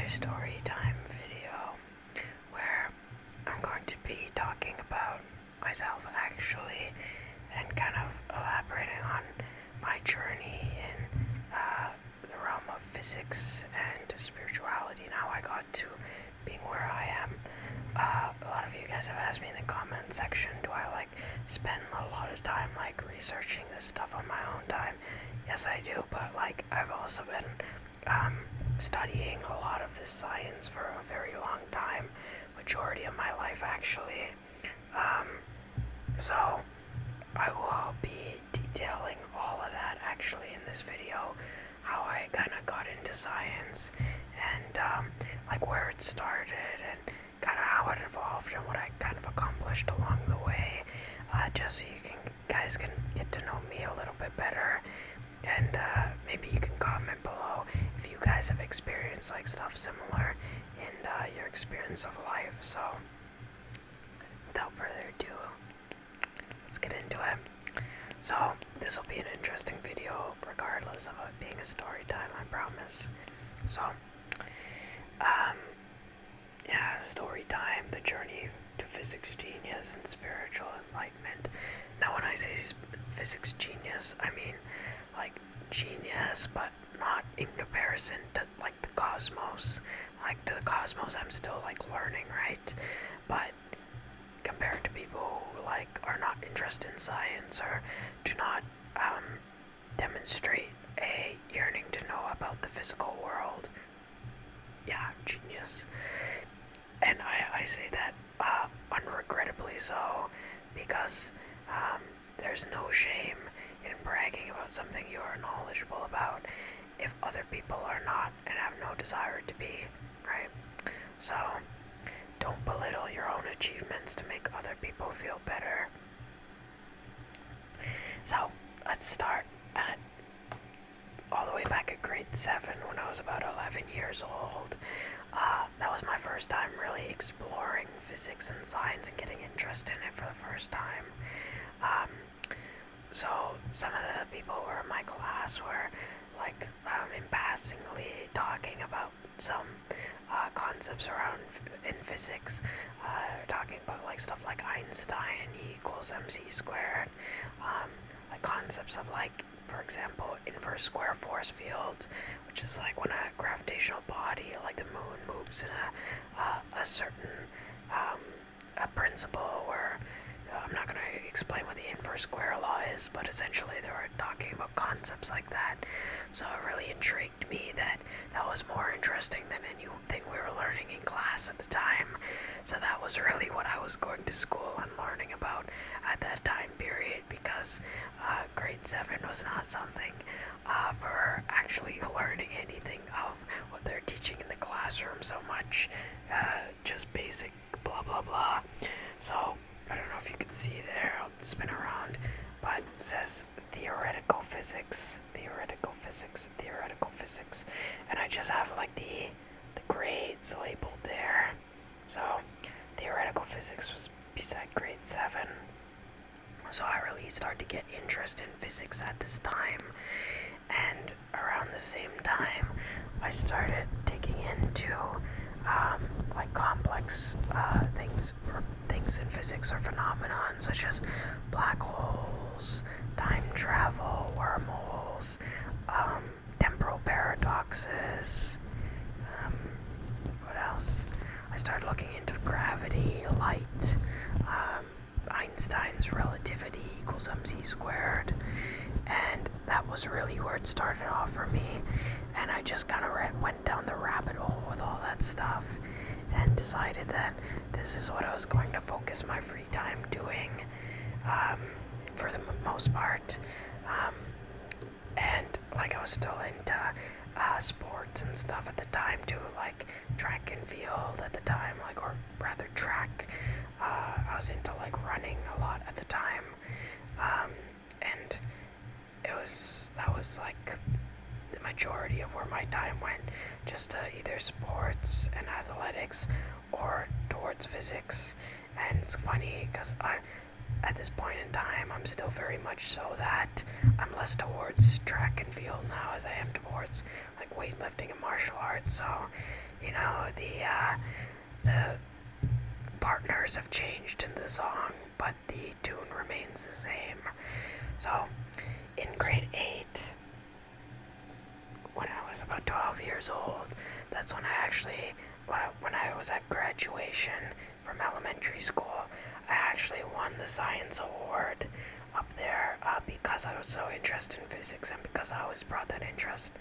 another story time video where I'm going to be talking about myself actually and kind of elaborating on my journey in the realm of physics and spirituality, and how I got to being where I am. A lot of you guys have asked me in the comment section, do I spend a lot of time researching this stuff on my own time? Yes, I do, but I've also been studying a lot of this science for a very long time, majority of my life actually. So I will be detailing all of that actually in this video, how I kind of got into science and where it started and kind of how it evolved and what I kind of accomplished along the way, just so you guys can get to know me a little bit better. And maybe you can comment below if you guys have experienced stuff similar in your experience of life. So without further ado, let's get into it. So this will be an interesting video regardless of it being a story time, I promise. So yeah, story time, the journey to physics genius and spiritual enlightenment. Now when I say physics genius, I mean genius, but not in comparison to the cosmos. To the cosmos I'm still learning, right? But compared to people who are not interested in science or do not demonstrate a yearning to know about the physical world, yeah, genius. And I say that unregrettably so, because there's no shame in bragging about something you are knowledgeable about if other people are not and have no desire to be, right? So don't belittle your own achievements to make other people feel better. So let's start at all the way back at grade 7 when I was about 11 years old. That was my first time really exploring physics and science and getting interested in it for the first time. So some of the people who were in my class were impassingly talking about some concepts around in physics, talking about stuff like Einstein, E equals mc squared, concepts of for example, inverse square force fields, which is when a gravitational body like the moon moves in a certain a principle where I'm not going to explain what the inverse square law is, but essentially they were talking about concepts like that. So it really intrigued me that was more interesting than anything we were learning in class at the time. So that was really what I was going to school and learning about at that time period, because grade 7 was not something for actually learning anything of what they're teaching in the classroom so much, just basic blah blah blah. So I don't know if you can see there, I'll spin around, but it says theoretical physics, theoretical physics, theoretical physics, and I just have the grades labeled there. So theoretical physics was beside grade 7. So I really started to get interested in physics at this time, and around the same time I started digging into complex things in physics or phenomenon such as black holes, time travel, wormholes, temporal paradoxes. What else? I started looking into gravity, light, Einstein's relativity equals mc squared, and that was really where it started off for me. And I just kind of went down the rabbit hole with all that stuff and decided that this is what I was going to focus my free time doing, for the most part. And I was still into sports and stuff at the time too, track and field at the time, or rather track. I was into running a lot at the time, and that was the majority of where my time went, just to either sports and athletics or towards physics. And it's funny because at this point in time, I'm still very much so that I'm less towards track and field now as I am towards like weightlifting and martial arts. So, the partners have changed in the song, but the tune remains the same. So, in grade 8, when I was about 12 years old, that's when I was at graduation from elementary school, I actually won the science award up there because I was so interested in physics and because I always brought that interest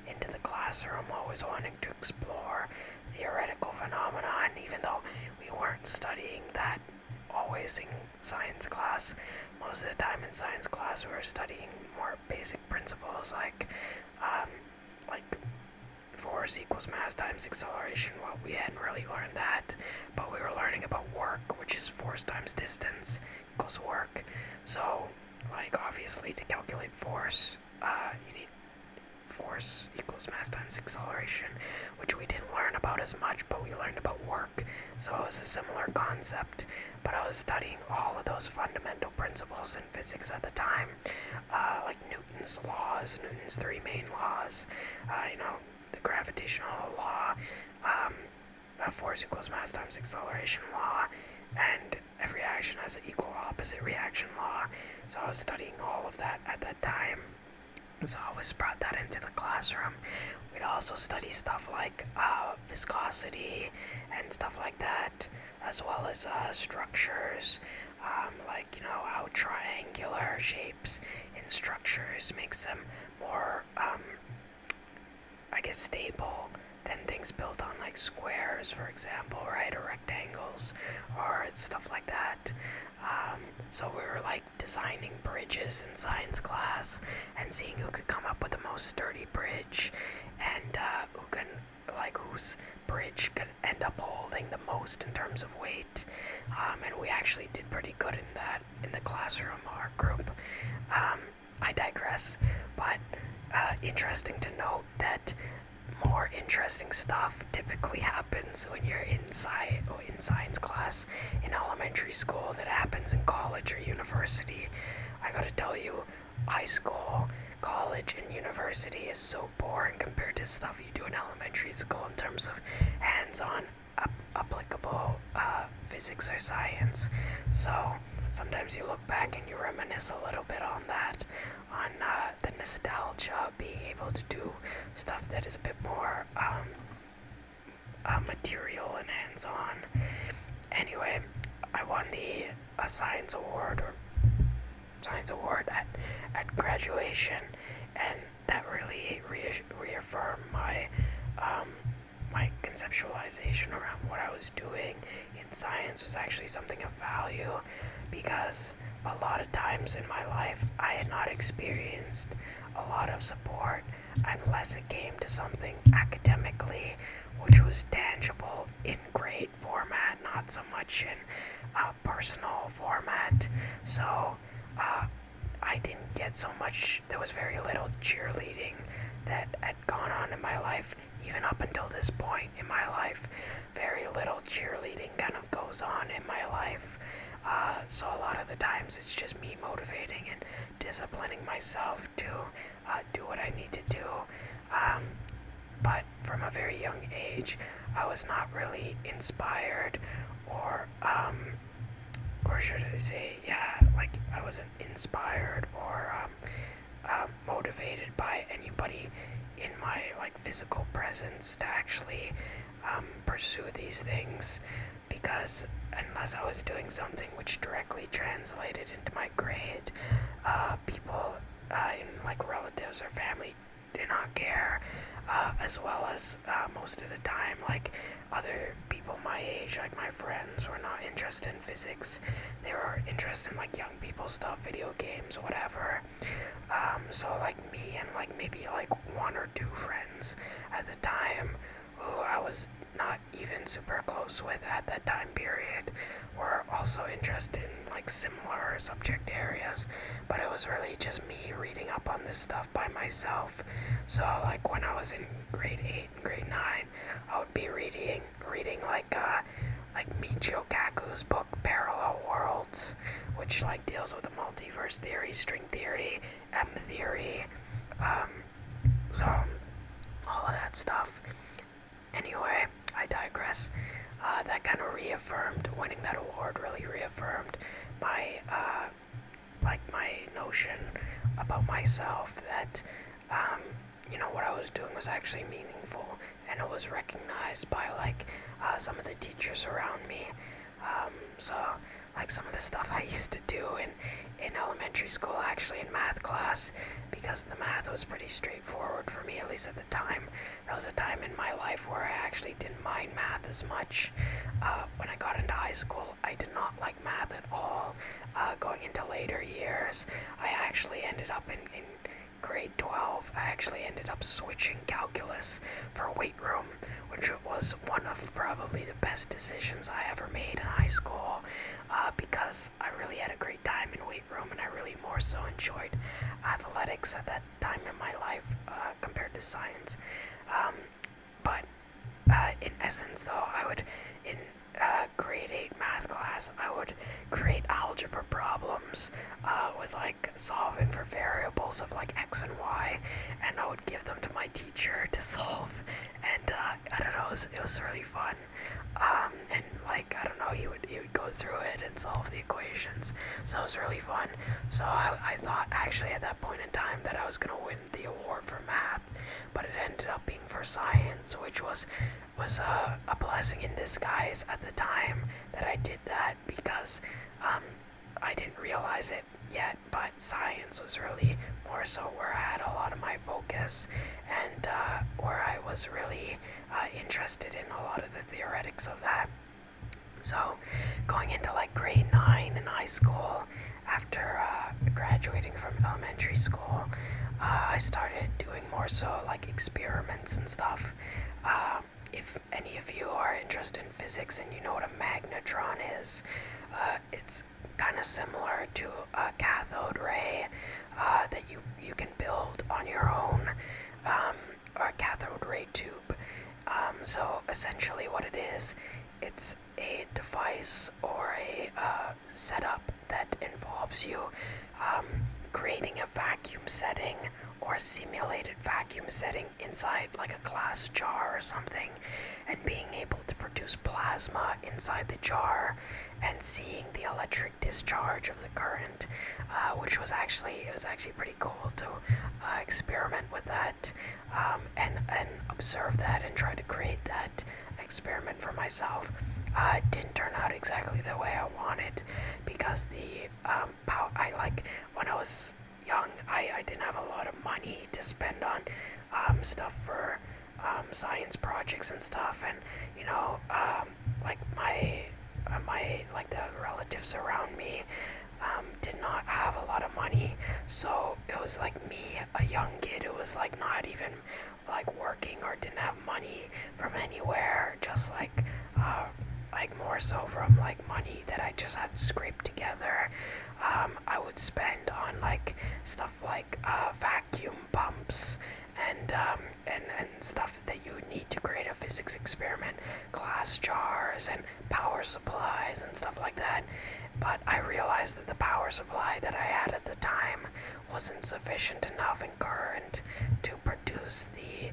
into the classroom, always wanting to explore theoretical phenomena. And even though we weren't studying that always in science class, most of the time in science class we were studying more basic principles like force equals mass times acceleration. Well, we hadn't really learned that, but we were learning about work, which is force times distance equals work. So, obviously to calculate force, you need force equals mass times acceleration, which we didn't learn about as much, but we learned about work. So it was a similar concept, but I was studying all of those fundamental principles in physics at the time, like Newton's laws, Newton's 3 main laws, the gravitational law, force equals mass times acceleration law, and every action has an equal opposite reaction law. So I was studying all of that at that time. So I always brought that into the classroom. We'd also study stuff like viscosity and stuff like that, as well as structures, how triangular shapes in structures makes them more stable than things built on squares, for example, right, or rectangles, or stuff like that. So we were designing bridges in science class and seeing who could come up with the most sturdy bridge, and whose bridge could end up holding the most in terms of weight. And we actually did pretty good in that in the classroom, our group. I digress, but interesting to note that more interesting stuff typically happens when you're in science class in elementary school that happens in college or university. I gotta tell you, high school, college, and university is so boring compared to stuff you do in elementary school in terms of hands-on applicable physics or science. So sometimes you look back and you reminisce a little bit on that, on the nostalgia of being able to do stuff that is a bit more material and hands-on. Anyway, I won the science award at graduation, and that really reaffirmed my my conceptualization around what I was doing in science was actually something of value, because a lot of times in my life I had not experienced a lot of support unless it came to something academically which was tangible in grade format, not so much in personal format. So I didn't get so much, there was very little cheerleading that had gone on in my life, even up until this point in my life. Very little cheerleading kind of goes on in my life. So a lot of the times it's just me motivating and disciplining myself to do what I need to do. But from a very young age, I was not really inspired or should I say, I wasn't inspired or motivated by anybody in my physical presence to actually pursue these things, because unless I was doing something which directly translated into my grade, people in relatives or family did not care, as well as most of the time other people my age, my friends, were not interested in physics. They were interested in young people stuff, video games, whatever. So me and maybe one or two friends at the time who I was not even super close with at that time period were also interested in similar subject areas, but it was really just me reading up on this stuff by myself. So when I was in grade 8 and grade 9, I would be reading Michio Kaku's book Parallel Worlds, which deals with the multiverse theory, string theory, M theory, so all of that stuff. Anyway, I digress. That kind of reaffirmed, winning that award really reaffirmed my, my notion about myself that, what I was doing was actually meaningful, and it was recognized by, some of the teachers around me. So, some of the stuff I used to do in elementary school, actually in math class, because the math was pretty straightforward for me, at least at the time. That was a time in my life where I actually didn't mind math as much. When I got into high school, I did not like math at all. Going into later years, I actually ended up in grade 12, I actually ended up switching calculus for weight room, which was one of probably the best decisions I ever made in high school, because I really had a great time in weight room, and I really more so enjoyed athletics at that time in my life compared to science. But in essence, though, I would, in grade 8 math class, I would create algebra problems with solving for variables of x and y, and I would give them to my teacher to solve, and I don't know, it was really fun. And I don't know, he would go through it and solve the equations, so it was really fun. So I thought actually at that point in time that I was gonna win the award for math, but it ended up being for science, which was a blessing in disguise at the time that I did that, because I didn't realize it yet, but science was really more so where I had a lot of my focus, and where I was really interested in a lot of the theoretics of that. So going into grade 9 in high school, after graduating from elementary school, I started doing more so experiments and stuff. If any of you are interested in physics and you know what a magnetron is, it's kind of similar to a cathode ray that you can build on your own, or a cathode ray tube. So essentially what it is, it's a device or a setup that involves you creating a vacuum setting or a simulated vacuum setting inside a glass jar or something, and being able to produce plasma inside the jar and seeing the electric discharge of the current, which was actually pretty cool to experiment with that, and observe that and try to create that experiment for myself. It didn't turn out exactly the way I wanted, because the when I was young, I didn't have a lot of money to spend on stuff for science projects and stuff, and the relatives around me did not have a lot of money, so it was me, a young kid, who was not even working or didn't have money from anywhere, just more so from money that I just had scraped together. I would spend on stuff vacuum pumps and stuff that you would need to create a physics experiment, glass jars and power supplies and stuff like that. But I realized that the power supply that I had at the time wasn't sufficient enough in current to produce the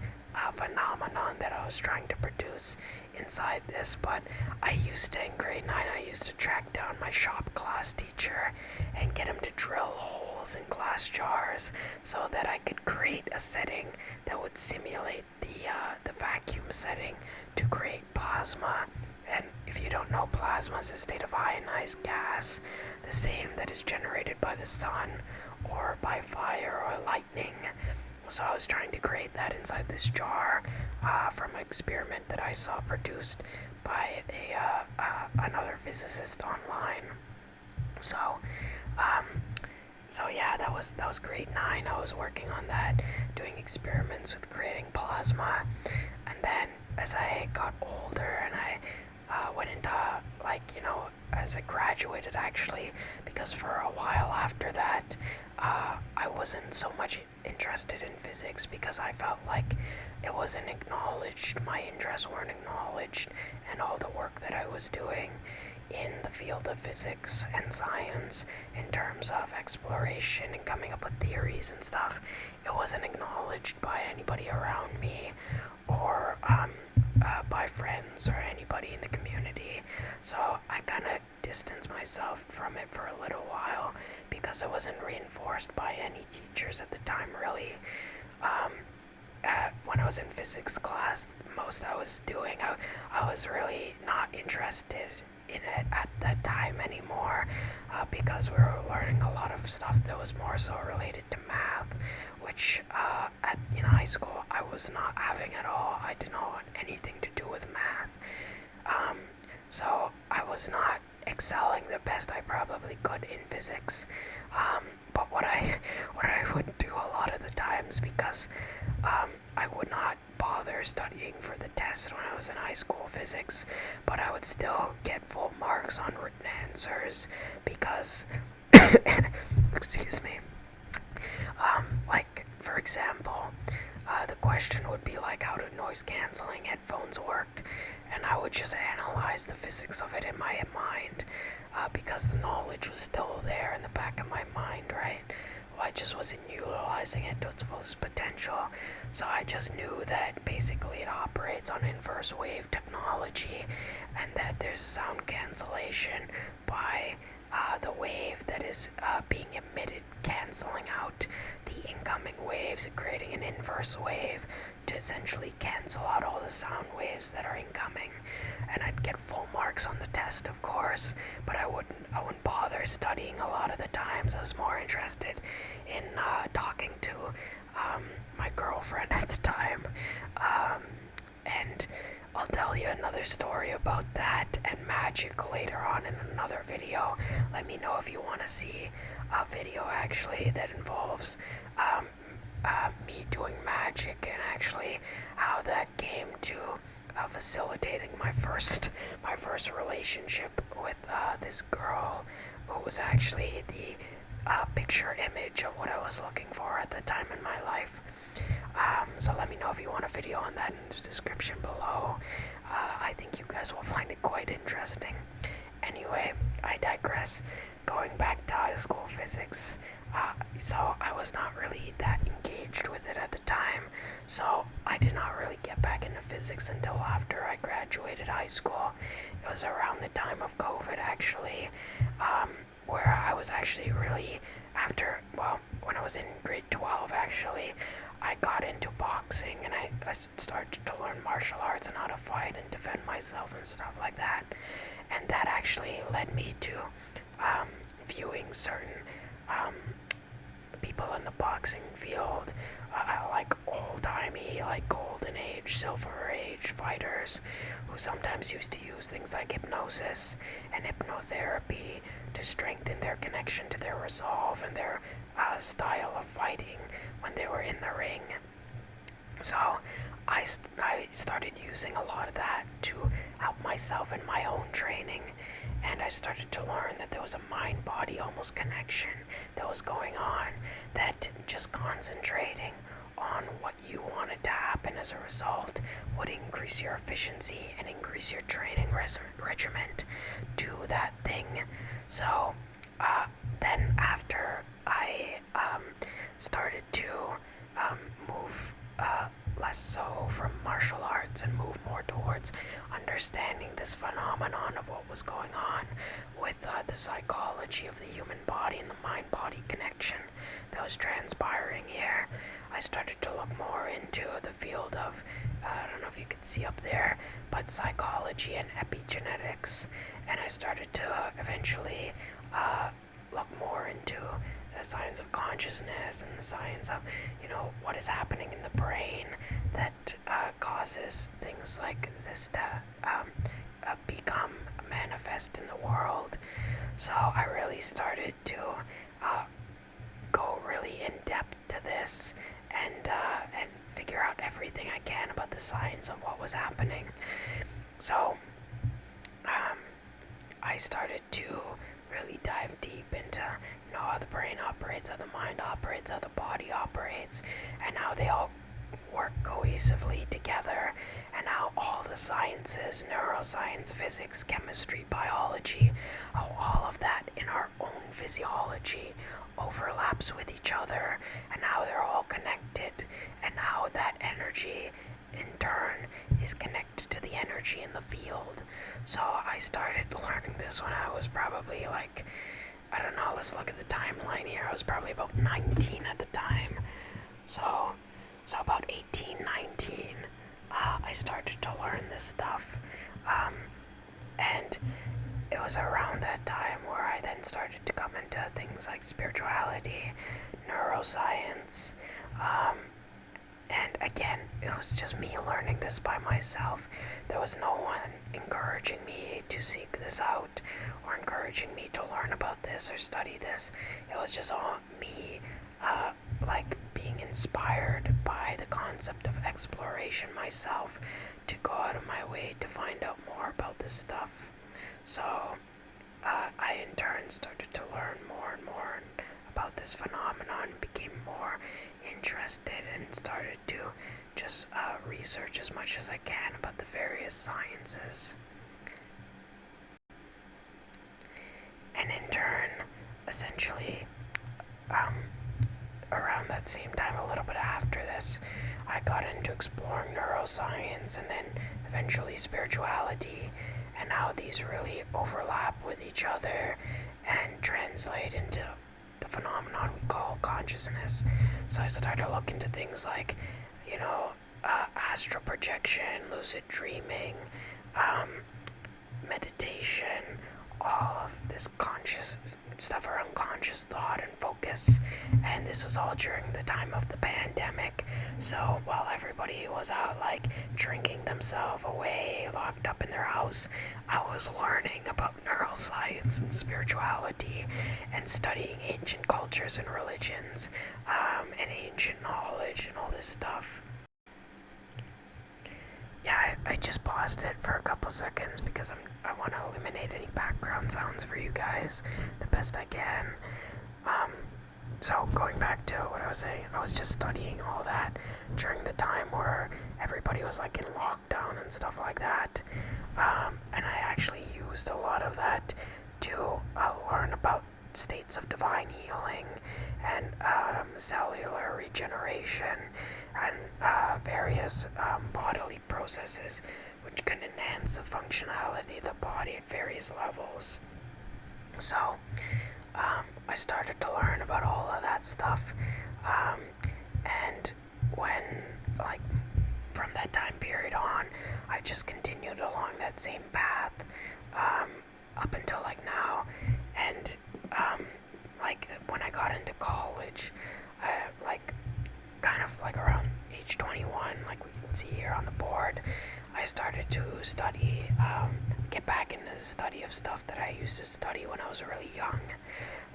phenomenon that I was trying to produce inside this. But in grade 9, I used to track down my shop class teacher and get him to drill holes in glass jars so that I could create a setting that would simulate the vacuum setting to create plasma. And if you don't know, plasma is a state of ionized gas, the same that is generated by the sun or by fire or lightning. So I was trying to create that inside this jar from an experiment that I saw produced by another physicist online. So yeah, that was grade 9. I was working on that, doing experiments with creating plasma, and then as I got older and I went into as I graduated, actually, because for a while after that, I wasn't so much interested in physics because I felt like it wasn't acknowledged, my interests weren't acknowledged, and all the work that I was doing in the field of physics and science in terms of exploration and coming up with theories and stuff, it wasn't acknowledged by anybody around me or by friends or anybody in the community. So I kind of distanced myself from it for a little while because it wasn't reinforced by any teachers at the time, really. When I was in physics class, most I was doing, I was really not interested in it at that time anymore, because we were learning a lot of stuff that was more so related to math, which in high school I was not having at all. I did not want anything to do with math, so I was not excelling the best I probably could in physics. But what I would do a lot of the times, because I would not bother studying for the test when I was in high school physics, but I would still get full marks on written answers because, excuse me, like, for example, the question would be like, how do noise canceling headphones work? And I would just analyze the physics of it in my mind, because the knowledge was still there in the back of my mind, right? Well, I just wasn't utilizing it to its fullest potential. So I just knew that basically it operates on inverse wave technology, and that there's sound cancellation by the wave that is being emitted, canceling out the incoming waves, creating an inverse wave to essentially cancel out all the sound waves that are incoming. And I'd get full marks on the test, of course, but I wouldn't bother studying a lot of the times. I was more interested in talking to my girlfriend at the time, and I'll tell you another story about that and magic later on in another video. Let me know if you want to see a video actually that involves me doing magic, and actually how that came to facilitating my first relationship with this girl, who was actually the picture image of what I was looking for at the time in my life. So let me know if you want a video on that in the description below. I think you guys will find it quite interesting. Anyway, I digress. Going back to high school physics, so I was not really that engaged with it at the time, so I did not really get back into physics until after I graduated high school. It was around the time of COVID, actually, where I was actually really, when I was in grade 12, actually, I got into boxing, and I started to learn martial arts and how to fight and defend myself and stuff like that. And that actually led me to viewing certain people in the boxing field, like old-timey, like golden age, silver age fighters, who sometimes used to use things like hypnosis and hypnotherapy to strengthen their connection to their resolve and their style of fighting when they were in the ring. So I started using a lot of that to help myself in my own training, and I started to learn that there was a mind-body almost connection that was going on, that just concentrating on what you wanted to happen as a result would increase your efficiency and increase your training regiment to that thing. So then after I started to move less so from martial arts and move more towards understanding this phenomenon of what was going on with the psychology of the human body and the mind-body connection that was transpiring here, I started to look more into the field of, I don't know if you could see up there, but psychology and epigenetics, and I started to eventually look more into the science of consciousness and the science of, what is happening in the brain that causes things like this to become manifest in the world. So I really started to go really in depth to this and figure out everything I can about the science of what was happening. So I started to really dive deep into how the brain operates, how the mind operates, how the body operates, and how they all work cohesively together, and how all the sciences, neuroscience, physics, chemistry, biology, how all of that in our own physiology overlaps with each other, and how they're all connected, and how that energy in turn is connected to the energy in the field. So I started learning this when I was probably like, I don't know, let's look at the timeline here. I was probably about 19 at the time. So about 18, 19, I started to learn this stuff. And it was around that time where I then started to come into things like spirituality, neuroscience, and again, it was just me learning this by myself. There was no one encouraging me to seek this out or encouraging me to learn about this or study this. It was just all me, like being inspired by the concept of exploration myself, to go out of my way to find out more about this stuff. So I in turn started to learn more and more about this phenomenon, became more interested, and started to just research as much as I can about the various sciences. And in turn, essentially, around that same time, a little bit after this, I got into exploring neuroscience and then eventually spirituality, and how these really overlap with each other and translate into the phenomenon we call consciousness. So I started to look into things like, astral projection, lucid dreaming, meditation, all of this conscious stuff around conscious thought and focus. And this was all during the time of the pandemic. So while everybody was out like drinking themselves away, locked up in their house, I was learning about neuroscience and spirituality and studying ancient cultures and religions, and ancient knowledge and all this stuff. Yeah, I just paused it for a couple seconds because I want to eliminate any background sounds for you guys the best I can. So going back to what I was saying, I was just studying all that during the time where everybody was like in lockdown and stuff like that. And I actually used a lot of that to learn about states of divine healing and cellular regeneration and various bodily processes which can enhance the functionality of the body at various levels. So I started to learn about all of that stuff, and when, like, from that time period on, I just continued along that same path, up until like now. And like when I got into college, kind of like around age 21, like we can see here on the board, I started to study, get back into the study of stuff that I used to study when I was really young,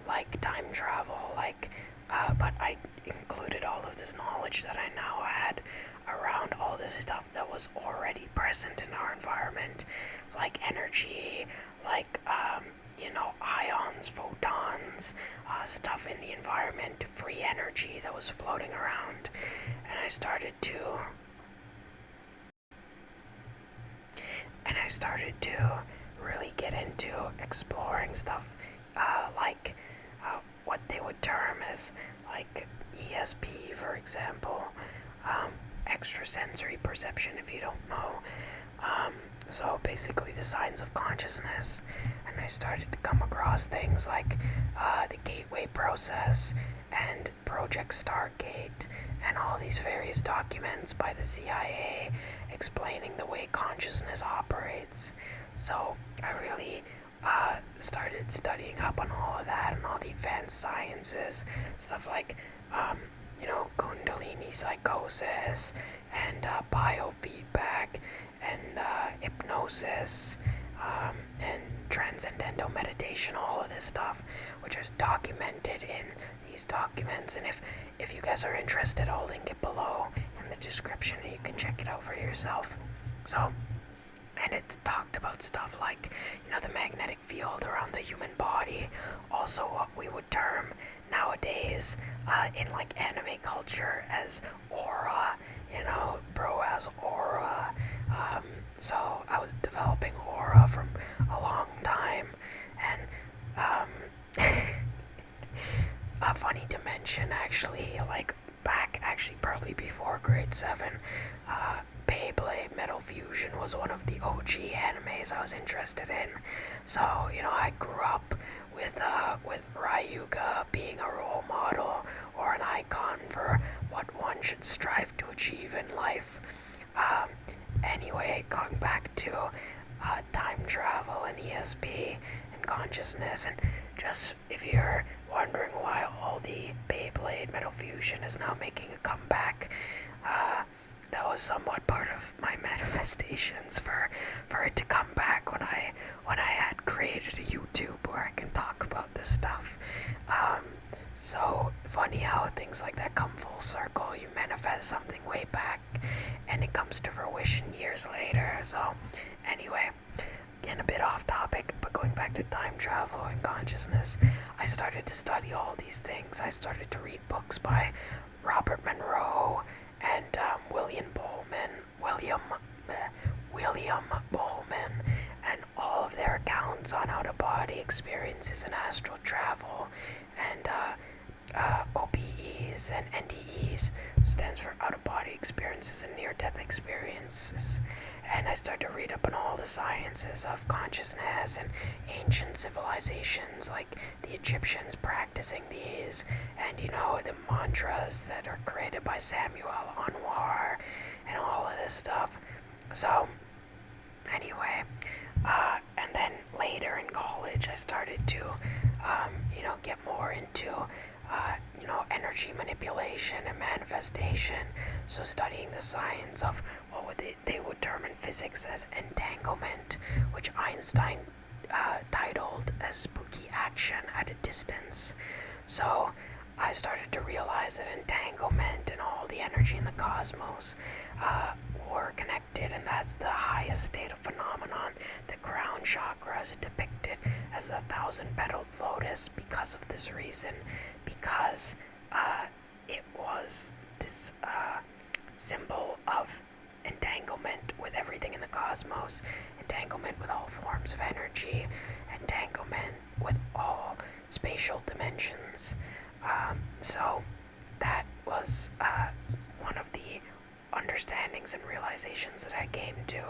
like time travel, but I included all of this knowledge that I now had around all this stuff that was already present in our environment, like energy, like ions, photons, stuff in the environment, free energy that was floating around. And I started to really get into exploring stuff, like what they would term as like ESP, for example, extrasensory perception, if you don't know. So basically the signs of consciousness. And I started to come across things like the Gateway process and Project Stargate and all these various documents by the CIA explaining the way consciousness operates. So I really started studying up on all of that and all the advanced sciences, stuff like Kundalini psychosis and biofeedback and hypnosis and transcendental meditation, all of this stuff, which is documented in these documents. And if you guys are interested, I'll link it below in the description and you can check it out for yourself. So and it talked about stuff like, the magnetic field around the human body, also what we would term nowadays in like anime culture as aura. Bro has aura. So I was developing aura from a long time, and funny to mention, actually, like back, actually probably before grade 7, Beyblade Metal Fusion was one of the OG animes I was interested in. So, I grew up with Ryuga being a role model or an icon for what one should strive to achieve in life. Anyway, going back to time travel and ESP and consciousness, and just if you're wondering why all the Beyblade Metal Fusion is now making a comeback, that was somewhat part of my manifestations for it to come back when I had created a YouTube where I can talk about this stuff. So funny how things like that come full circle. You manifest something way back, and it comes to fruition years later. So anyway, getting a bit off topic, but going back to time travel and consciousness, I started to study all these things. I started to read books by Robert Monroe and William Bowman, and all of their accounts on out-of-body experiences and astral travel, and OBEs and NDEs, stands for out-of-body experiences and near-death experiences. And I started to read up on all the sciences of consciousness and ancient civilizations like the Egyptians practicing these, and the mantras that are created by Samuel Anwar and all of this stuff. So anyway, and then later in college I started to get more into energy manipulation and manifestation. So studying the science of what they would term in physics as entanglement, which Einstein titled as spooky action at a distance. So I started to realize that entanglement and all the energy in the cosmos were connected, and that's the highest state of phenomenon. The crown chakra is depicted as the 1,000-petaled lotus because of this reason, because it was this symbol of entanglement with everything in the cosmos, entanglement with all forms of energy, entanglement with all spatial dimensions. So that was one of the understandings and realizations that I came to.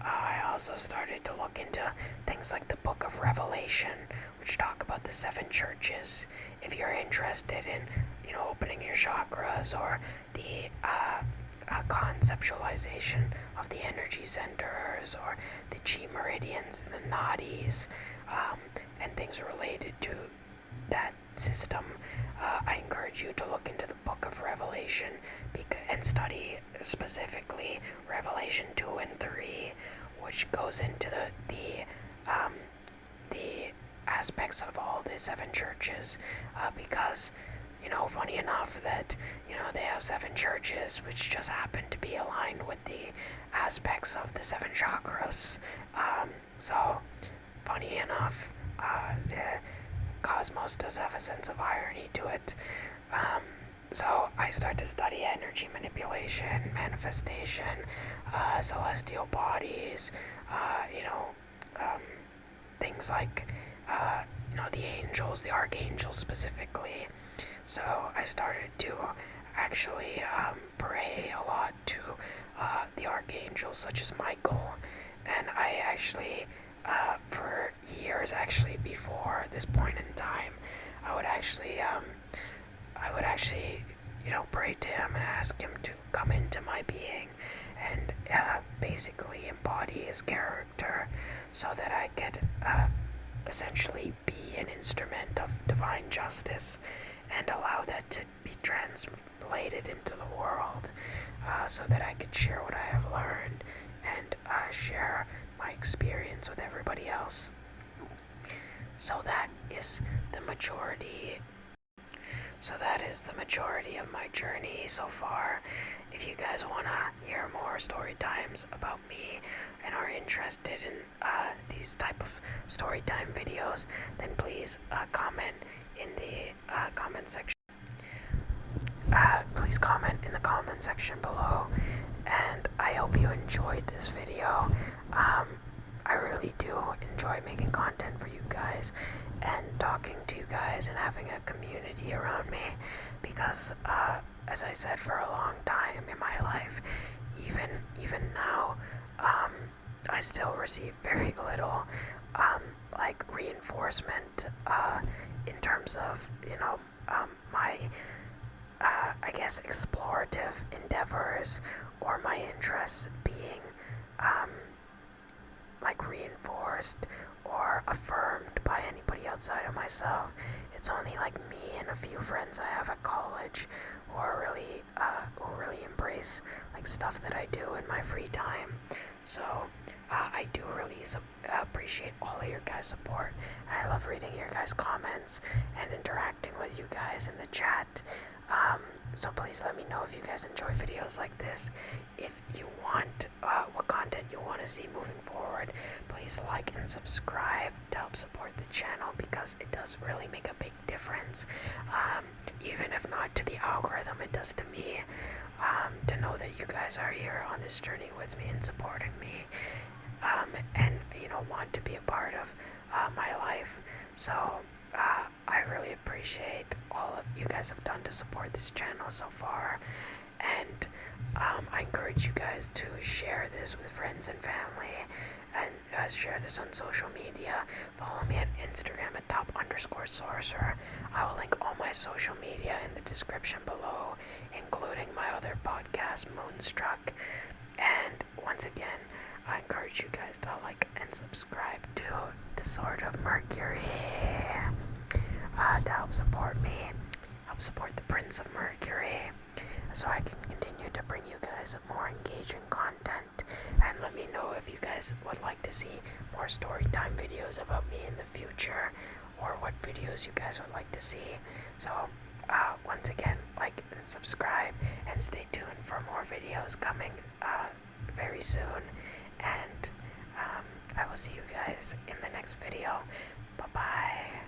I also started to look into things like the Book of Revelation, which talk about the 7 churches. If you're interested in, opening your chakras, or the conceptualization of the energy centers, or the chi meridians and the nadis, and things related to that system, I encourage you to look into the Book of Revelation and study specifically Revelation 2 and 3, which goes into the aspects of all the 7 churches, because funny enough that they have 7 churches which just happen to be aligned with the aspects of the 7 chakras. So funny enough, the cosmos does have a sense of irony to it. So I start to study energy manipulation, manifestation, celestial bodies, things like the angels, the archangels specifically. So I started to actually pray a lot to the archangels such as Michael, and I actually for years actually before this point in time, I would actually pray to him and ask him to come into my being and basically embody his character, so that I could essentially be an instrument of divine justice and allow that to be translated into the world, so that I could share what I have learned and share my experience with everybody else. So that is the majority. So that is the majority of my journey so far. If you guys want to hear more story times about me and are interested in these type of story time videos, then please comment in the comment section. Please comment in the comment section below, and I hope you enjoyed this video. I really do enjoy making content for you guys and talking to you guys and having a community around me, because as I said, for a long time in my life, even now, I still receive very little like reinforcement in terms of my I guess explorative endeavors or my interests being like reinforced or affirmed by anybody outside of myself. It's only like me and a few friends I have at college who really embrace like stuff that I do in my free time. So I do really appreciate all of your guys' support. And I love reading your guys' comments and interacting with you guys in the chat. So please let me know if you guys enjoy videos like this. If you want what content you want to see moving forward, please like and subscribe to help support the channel, because it does really make a big difference. Even if not to the algorithm, it does to me, to know that you guys are here on this journey with me and supporting me, and want to be a part of my life. So I really appreciate all of you guys have done to support this channel so far, and I encourage you guys to share this with friends and family, and share this on social media. Follow me on Instagram at @top_sorcerer. I will link all my social media in the description below, including my other podcast, Moonstruck. And once again, I encourage you guys to like and subscribe to the Sword of Mercury to help support me, help support the Prince of Mercury, so I can continue to bring you guys more engaging content. And let me know if you guys would like to see more story time videos about me in the future, or what videos you guys would like to see. So once again, like and subscribe, and stay tuned for more videos coming very soon. And I will see you guys in the next video. Bye bye.